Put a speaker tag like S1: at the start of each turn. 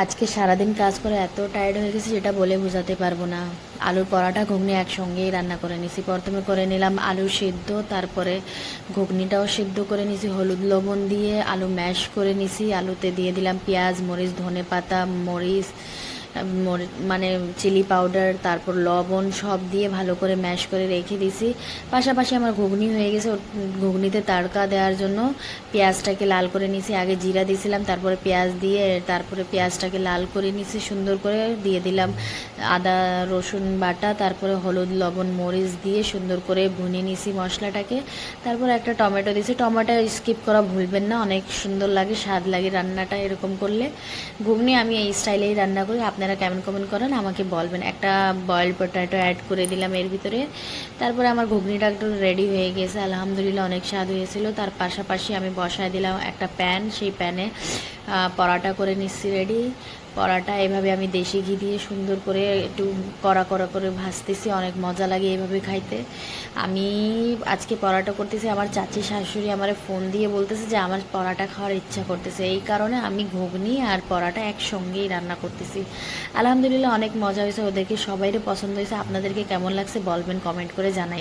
S1: আজকে সারাদিন কাজ করে এত টায়ার্ড হয়ে গেছি যেটা বলে বোঝাতে পারবো না। আলুর পরাটা ঘুগনি একসঙ্গেই রান্না করে নিছি। প্রথমে করে নিলাম আলু সিদ্ধ, তারপরে ঘুগনিটাও সিদ্ধ করে নিছি হলুদ লবণ দিয়ে। আলু ম্যাশ করে নিছি, আলুতে দিয়ে দিলাম পেঁয়াজ, মরিচ, ধনে পাতা, মরিচ, মানে চিলি পাউডার, তারপর লবণ সব দিয়ে ভালো করে ম্যাশ করে রেখে দিছি। পাশাপাশি আমার ঘুগনি হয়ে গেছে। ঘুগনিতে তাড়কা দেওয়ার জন্য পেঁয়াজটাকে লাল করে নিছি। আগে জিরা দিয়েছিলাম, তারপরে পেঁয়াজ দিয়ে তারপরে পেঁয়াজটাকে লাল করে নিছি সুন্দর করে। দিয়ে দিলাম আদা রসুন বাটা, তারপরে হলুদ লবণ মরিচ দিয়ে সুন্দর করে ভুনে নিছি মশলাটাকে। তারপরে একটা টমেটো দিয়েছি। টমেটো স্কিপ করা ভুলবেন না, অনেক সুন্দর লাগে, স্বাদ লাগে রান্নাটা এরকম করলে। ঘুগনি আমি এই স্টাইলেই রান্না করি, আপনারা কেমন কমেন্ট করেন আমাকে বলবেন। একটা বয়েলড পটেটো অ্যাড করে দিলাম এর ভিতরে। তারপরে আমার ঘুগনিটা একটু রেডি হয়ে গেছে, আলহামদুলিল্লাহ অনেক স্বাদ হয়েছিল। তার পাশাপাশি আমি বসায় দিলাম একটা প্যান, সেই প্যানে পরাটা করে নিচ্ছি রেডি। পরাটা এভাবে আমি দেশি ঘি দিয়ে সুন্দর করে একটু কড়া কড়া করে ভাজতেছি, অনেক মজা লাগে এভাবে খাইতে। আমি আজকে পরাটা করতেছি, আমার চাচি শাশুড়ি আমার ফোন দিয়ে বলতেছে যে আমার পরাটা খাওয়ার ইচ্ছা করতেছে, এই কারণে আমি ঘুগনি আর পরাটা একসঙ্গেই রান্না করতেছি। আলহামদুলিল্লাহ অনেক মজা হয়েছে, ওদেরকে সবাইরে পছন্দ হয়েছে। আপনাদেরকে কেমন লাগছে বলবেন, কমেন্ট করে জানাই।